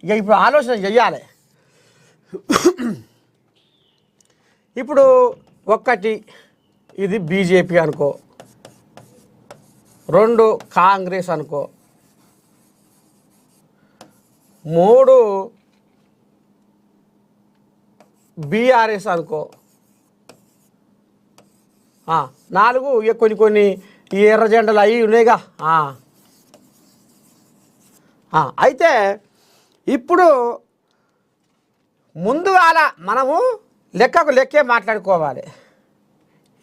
ఇక ఇప్పుడు ఆలోచన చెయ్యాలి. ఇప్పుడు ఒక్కటి ఇది బీజేపీ అనుకో, 2 కాంగ్రెస్ అనుకో, 3 బీఆర్ఎస్ అనుకో, 4 ఇక కొన్ని ఈ ఎర్ర జెండలు అవి ఉన్నాయిగా. అయితే ఇప్పుడు ముందుగాల మనము లెక్కే మాట్లాడుకోవాలి.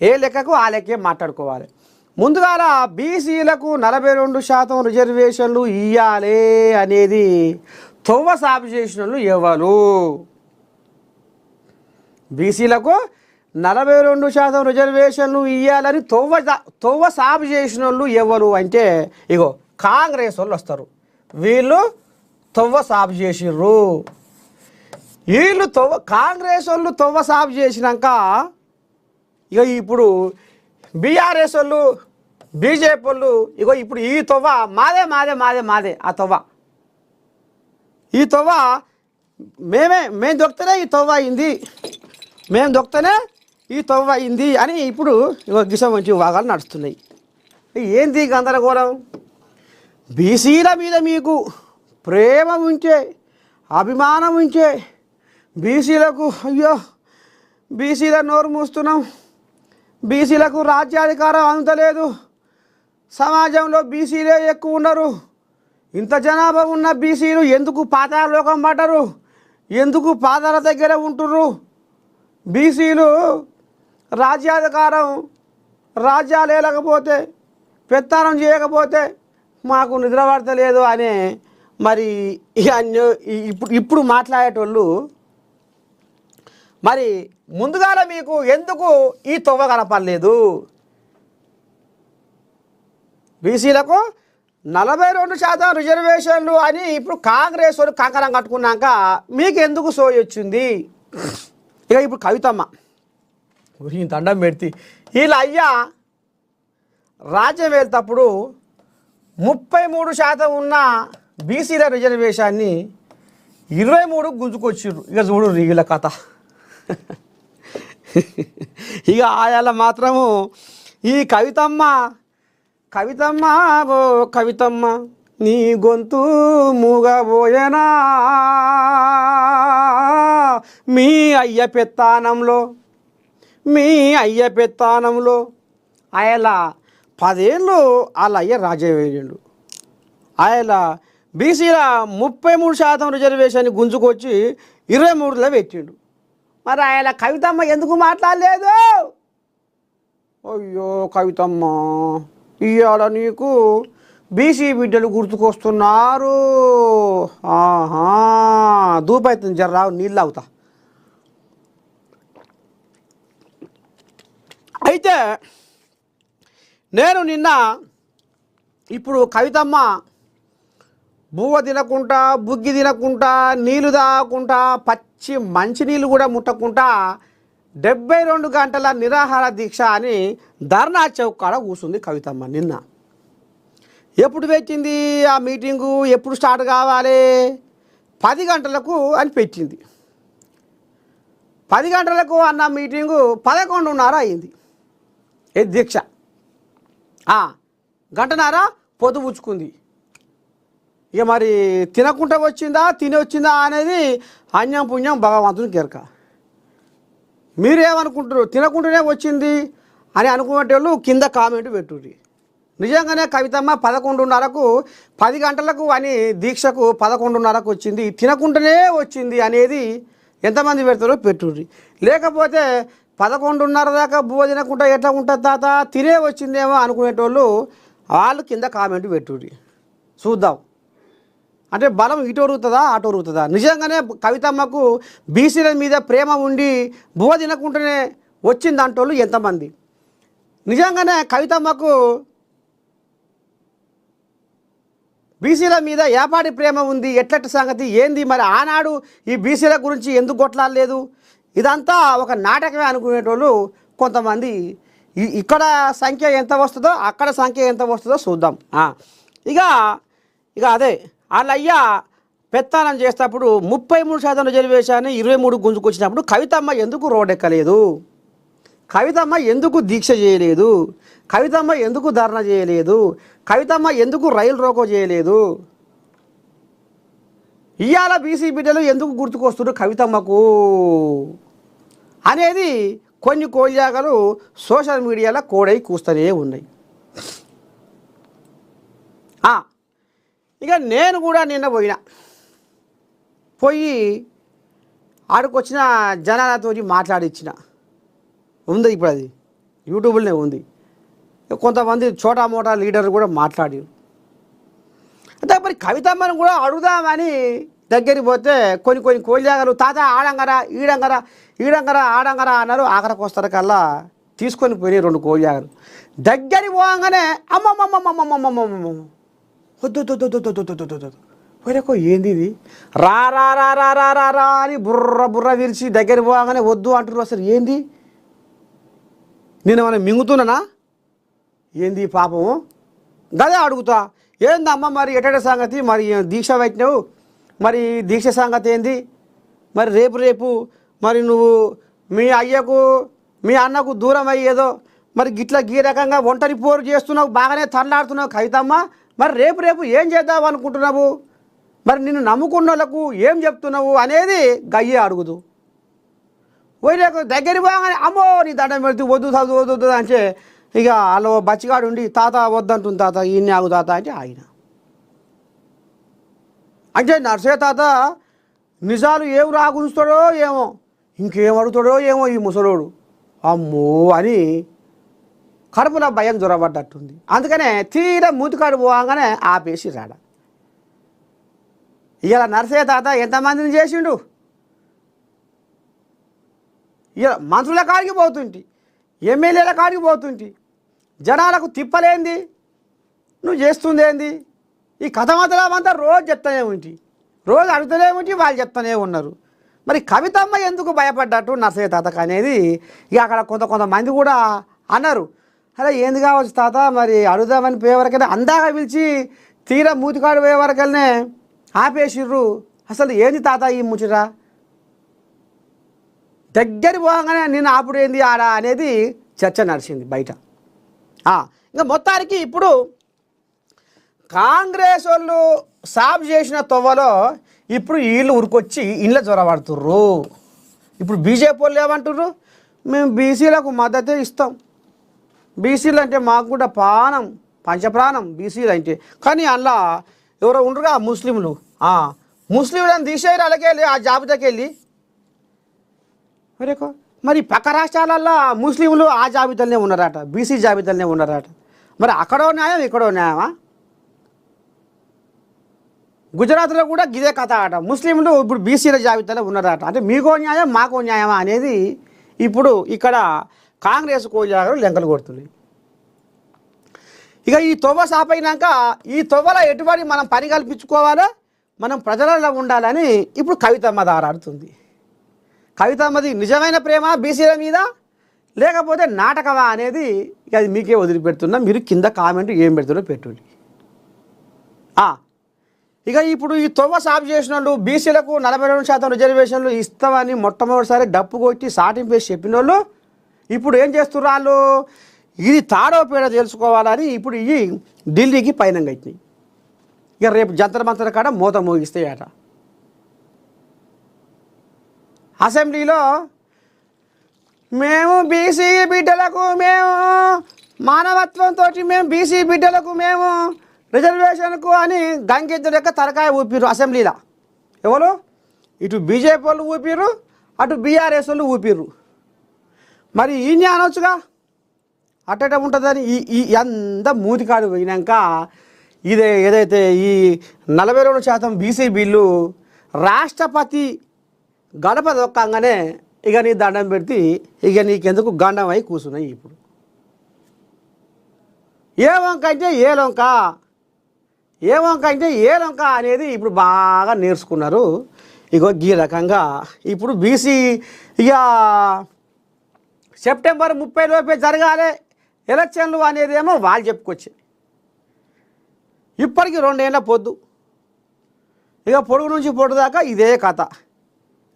ఏ లెక్కకు ఆ లెక్కే మాట్లాడుకోవాలి. ముందుగాల బీసీలకు 42% రిజర్వేషన్లు ఇవ్వాలి అనేది తొవ్వ సాగు చేసిన వాళ్ళు ఎవరు? బీసీలకు 42% రిజర్వేషన్లు ఇవ్వాలని తొవ్వ సాగు చేసిన వాళ్ళు ఎవరు అంటే ఇగో కాంగ్రెస్ వాళ్ళు వస్తారు. వీళ్ళు తొవ్వ సాగు చేసిర్రు. వీళ్ళు కాంగ్రెస్ వాళ్ళు తొవ్వ సాగు చేసినాక ఇక ఇప్పుడు బీఆర్ఎస్ వాళ్ళు బీజేపీ వాళ్ళు ఇగో ఇప్పుడు ఈ తొవ్వ మాదే మాదే మాదే మాదే ఆ తొవ్వ ఈ తొవ్వ మేము దొక్కితేనే ఈ తొవ్వ అయింది, మేము దొక్కితేనే ఈ తొవ్వ అయింది అని ఇప్పుడు ఇగో గిస మంచి వాగాలు నడుస్తున్నాయి. ఏంది గందరగోళం? బీసీల మీద మీకు ప్రేమ ఉంచే అభిమానం ఉంచే బీసీలకు అయ్యో బీసీల నోరు మూస్తున్నాం, బీసీలకు రాజ్యాధికారం అందలేదు, సమాజంలో బీసీలే ఎక్కువ ఉన్నారు, ఇంత జనాభా ఉన్న బీసీలు ఎందుకు పాతాళలోకం పడ్డరు, ఎందుకు పాదాల దగ్గర ఉంటుర్రు, బీసీలు రాజ్యాలు ఏలకపోతే పెత్తానం చేయకపోతే మాకు నిద్ర పడతలేదు అనే మరి ఇప్పుడు మాట్లాడేటోళ్ళు మరి ముందుగాల మీకు ఎందుకు ఈ తొవ్వ కనపడలేదు? బీసీలకు 42% రిజర్వేషన్లు అని ఇప్పుడు కాంగ్రెస్ వాళ్ళు కంకణం కట్టుకున్నాక మీకు ఎందుకు సోయి వచ్చింది? ఇక ఇప్పుడు కవితమ్మ ఈ దండం పెడితే వీళ్ళ అయ్యా రాజ్యం వెళ్తేప్పుడు 33% ఉన్న బీసీల రిజర్వేషన్ని 23 గుంజుకొచ్చిర్రు. ఇక చూడు వీళ్ళ కథ. ఇక ఆయాల మాత్రము ఈ కవితమ్మ ఓ కవితమ్మ నీ గొంతు మూగబోయేనా మీ అయ్య పెత్తానంలో ఆయన 10 ఏళ్ళు వాళ్ళ అయ్య రాజయ్యండు. ఆయన బీసీల 33% రిజర్వేషన్ గుంజుకొచ్చి 23లో పెట్టిండు. మరి ఆయన కవితమ్మ ఎందుకు మాట్లాడలేదు? అయ్యో కవితమ్మ ఇవాళ నీకు బీసీ బిడ్డలు గుర్తుకొస్తున్నారు. దూపైతుంది జర్రావు నీళ్ళు అవుతా. అయితే నేను నిన్న ఇప్పుడు కవితమ్మ బువ్వ తినకుండా బుగ్గి తినకుండా నీళ్ళు తాగకుండా పచ్చి మంచినీళ్ళు కూడా ముట్టకుండా 72 గంటల నిరాహార దీక్ష అని ధర్నా చౌక్ కాడ కూర్చుంది కవితమ్మ. నిన్న ఎప్పుడు పెట్టింది ఆ మీటింగు? ఎప్పుడు స్టార్ట్ కావాలి? 10 గంటలకు అని పెట్టింది. 10 గంటలకు అన్న మీటింగు 11:30 అయింది. ఏ దీక్ష గంటన్నర పొద్దుపుచ్చుకుంది. ఇక మరి తినకుండా వచ్చిందా తిని వచ్చిందా అనేది అన్యం పుణ్యం భగవంతుని కెరక. మీరేమనుకుంటారు? తినకుండానే వచ్చింది అని అనుకునే వాళ్ళు కింద కామెంట్ పెట్టుర్రి. నిజంగానే కవితమ్మ 11:30కు 10 గంటలకు అని దీక్షకు 11:30కు వచ్చింది, తినకుండానే వచ్చింది అనేది ఎంతమంది పెడతారో పెట్టుర్రి. లేకపోతే 11:30 దాకా బువ్వ తినకుండా ఎట్లా ఉంటుంది తాత తినే వచ్చిందేమో అనుకునేటోళ్ళు వాళ్ళు కింద కామెంట్ పెట్టుర్రి. చూద్దాం అంటే బలం ఇటు ఒరుగుతుందా అటు ఒరుగుతుందా? నిజంగానే కవితమ్మకు బీసీల మీద ప్రేమ ఉండి బువ్వ తినకుండానే వచ్చిందంటోళ్ళు ఎంతమంది? నిజంగానే కవితమ్మకు బీసీల మీద ఏపాటి ప్రేమ ఉంది, ఎట్లటి సంగతి ఏంది? మరి ఆనాడు ఈ బీసీల గురించి ఎందుకు కొట్లాడలేదు? ఇదంతా ఒక నాటకమే అనుకునేటోళ్ళు కొంతమంది. ఇక్కడ సంఖ్య ఎంత వస్తుందో అక్కడ సంఖ్య ఎంత వస్తుందో చూద్దాం. ఇక అదే వాళ్ళ అయ్యా పెత్తానం చేసేటప్పుడు 33% రిజర్వేషన్ 23 గుంజుకొచ్చినప్పుడు కవితమ్మ ఎందుకు రోడ్డెక్కలేదు? కవితమ్మ ఎందుకు దీక్ష చేయలేదు? కవితమ్మ ఎందుకు ధర్నా చేయలేదు? కవితమ్మ ఎందుకు రైలు రోకో చేయలేదు? ఇవాళ బీసీ బిడ్డలు ఎందుకు గుర్తుకొస్తున్నారు కవితమ్మకు అనేది కొన్ని కోల్యాగలు సోషల్ మీడియాలో కోడై కూస్తూనే ఉన్నాయి. ఇక నేను కూడా నిన్న పోయి ఆడికొచ్చిన జనాలతో మాట్లాడిచ్చిన ఉంది. ఇప్పుడు అది యూట్యూబ్లోనే ఉంది. కొంతమంది చోటా మోటా లీడర్లు కూడా మాట్లాడారు. అంటే మరి కవితమ్మను కూడా అడుగుదామని దగ్గరికి పోతే కొన్ని కోల్యాగలు తాత ఆడంగరా ఈడంగరా ఆడంగరా అన్నారు. ఆఖరికి వస్తారు కల్లా తీసుకొని పోయి 2 కోల్యాగలు దగ్గరికి పోగానే అమ్మమ్మమ్మమ్మమ్మమ్మమ్మమ్మ వద్దు పోయినకో ఏంది ఇది రా రా రా రా రా రా రా అని బుర్ర విరిచి దగ్గరికి పోగానే వద్దు అంటున్నారు. అసలు ఏంది నేను ఏమైనా మింగుతున్నానా ఏంది పాపము? గదే అడుగుతా. ఏందమ్మ మరి ఎటట సంగతి? మరి దీక్ష పెట్టినావు, మరి దీక్ష సంగతి ఏంది? మరి రేపు మరి నువ్వు మీ అయ్యకు మీ అన్నకు దూరం అయ్యేదో మరి గిట్లా గీ రకంగా ఒంటరి పోరు చేస్తున్నావు, బాగానే తరలాడుతున్నావు కవితమ్మ. మరి రేపు ఏం చేద్దావు అనుకుంటున్నావు? మరి నిన్ను నమ్ముకున్న వాళ్ళకు ఏం చెప్తున్నావు అనేది గయ్యే అడుగుదు. పోయినాకు దగ్గర పోగానే అమ్మో నీ దండం పెడుతూ వద్దు అంటే ఇక వాళ్ళు బచ్చిగాడు ఉండి తాత వద్దంటుంది తాత ఈయన్ని ఆగు తాత అంటే ఆయన అంటే నర్సే తాత నిజాలు ఏం రాగుంచుతాడో ఏమో, ఇంకేం అడుగుతాడో ఏమో ఈ ముసలోడు అమ్మో అని కడుపులో భయం జ్వరపడ్డట్టుంది. అందుకనే తీర మూతికాడు పోగానే ఆపేసి రాడ. ఇలా నర్సయ్య తాత ఎంతమందిని చేసిండు? ఇలా మంత్రుల కాడికి పోతుంటి, ఎమ్మెల్యేల కాడికి పోతుంటి, జనాలకు తిప్పలేంది నువ్వు చేస్తుంది ఏంది? ఈ కథ మొదలమంతా రోజు చెప్తానే ఉంటి, రోజు అడుగుతూనే ఉంటి, వాళ్ళు చెప్తానే ఉన్నారు. మరి కవితమ్మ ఎందుకు భయపడ్డట్టు నర్సయ్య తాతకు అనేది ఇక అక్కడ కొంతమంది కూడా అన్నారు. అరే ఏంది కావచ్చు తాత మరి అడుగుదామని పోయే వరకైనా అందాక పిలిచి తీరా మూతికాడు పోయే వరకనే ఆపేసిర్రు. అసలు ఏంది తాత ఈ ముచ్చట? దగ్గర పోగానే నేను ఆపుడు ఏంది ఆడ అనేది చర్చ నడిచింది బయట. ఇంకా మొత్తానికి ఇప్పుడు కాంగ్రెస్ వాళ్ళు సాఫ్ చేసిన తొవ్వలో ఇప్పుడు వీళ్ళు ఉరికొచ్చి ఇంట్లో జ్వరపడుతుర్రు. ఇప్పుడు బీజేపీ వాళ్ళు ఏమంటుర్రు? మేము బీసీలకు మద్దతే ఇస్తాం, బీసీలు అంటే మాకు కూడా పానం పంచప్రాణం బీసీలు అంటే. కానీ అలా ఎవరో ఉండరుగా ముస్లింలు, ముస్లింలను తీసేయరు అలాగే ఆ జాబితాకి వెళ్ళి. మరి పక్క రాష్ట్రాలల్లో ముస్లింలు ఆ జాబితాలనే ఉన్నారట, బీసీ జాబితాలనే ఉన్నారట. మరి అక్కడో న్యాయం ఇక్కడో న్యాయమా? గుజరాత్లో కూడా గిదే కథ అట, ముస్లింలు ఇప్పుడు బీసీల జాబితాలో ఉన్నారట. అంటే మీకో న్యాయం మాకో న్యాయమా అనేది ఇప్పుడు ఇక్కడ కాంగ్రెస్ కోజాగలు లెంకలు కొడుతుంది. ఇక ఈ తొవ్వ సాపైనాక ఈ తొవ్వలో ఎటువంటి మనం పని కల్పించుకోవాలో, మనం ప్రజలలో ఉండాలని ఇప్పుడు కవితమ్మ దారాడుతుంది. కవితమ్మది నిజమైన ప్రేమ బీసీల మీద లేకపోతే నాటకమా అనేది ఇక అది మీకే వదిలిపెడుతున్నా. మీరు కింద కామెంట్ ఏం పెడుతున్నా పెట్టుకోండి. ఇక ఇప్పుడు ఈ తొవ్వ సాఫ్ చేసిన వాళ్ళు బీసీలకు 42% రిజర్వేషన్లు ఇస్తామని మొట్టమొదటిసారి డప్పు కొట్టి సాటింపేసి చెప్పిన వాళ్ళు ఇప్పుడు ఏం చేస్తున్నారు? వాళ్ళు ఇది తాడో పేడ తెలుసుకోవాలని ఇప్పుడు ఇవి ఢిల్లీకి పయనంగా అవుతున్నాయి. ఇక రేపు జంతర్ మంతర్ కాడ మూత మోగిస్తాయట. అసెంబ్లీలో మేము బీసీ బిడ్డలకు మేము మానవత్వంతో మేము బీసీ బిడ్డలకు మేము రిజర్వేషన్కు అని గంగెద్దు లెక్క తలకాయ ఊపిరు అసెంబ్లీలో. ఎవరు? ఇటు బీజేపీ వాళ్ళు ఊపిరు, అటు బీఆర్ఎస్ వాళ్ళు ఊపిరు. మరి ఈ అనొచ్చుగా అట్టట ఉంటుందని ఈ ఎంత మూతికాడు పోయినాక ఇదే ఏదైతే ఈ 42% బీసీ బిల్లు రాష్ట్రపతి గడప దొక్కంగానే ఇక నీ దండం పెడితే ఇక నీకెందుకు గండం అయి కూర్చున్నాయి. ఇప్పుడు ఏ వంక అంటే ఏ లొంక, ఏ వంక అంటే ఏ లొంక అనేది ఇప్పుడు బాగా నేర్చుకున్నారు. ఇగో ఈ రకంగా ఇప్పుడు బీసీ ఇక సెప్టెంబర్ 30 లోపే జరగాలి ఎలక్షన్లు అనేదేమో వాళ్ళు చెప్పుకొచ్చాయి. ఇప్పటికి 2 ఏళ్ళ పొద్దు. ఇక పొడుగు నుంచి పొడుగు దాకా ఇదే కథ.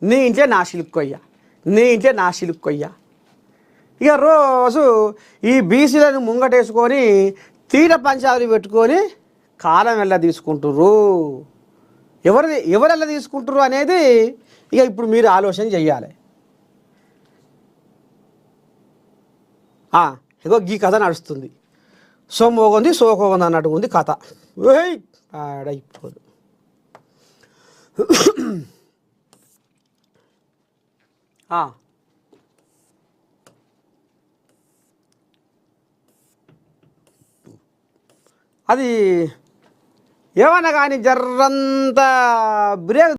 నీ ఇంట్లో నా సిలుక్కొయ్య, నీ ఇంట్లో నా సిలుక్కొయ్య. ఇక రోజు ఈ బీసీలను ముంగటేసుకొని తీర పంచాలు పెట్టుకొని కాలం ఎలా తీసుకుంటుర్రు, ఎవరెలా తీసుకుంటారు అనేది ఇక ఇప్పుడు మీరు ఆలోచన చెయ్యాలి. ఇగో ఈ కథ నడుస్తుంది. సొమ్మోగుంది సోకోగుంది అన్నట్టు ఉంది కథ. ఆడైపోదు. అది ఏమన్నా కానీ జర్రంతా బ్రేక్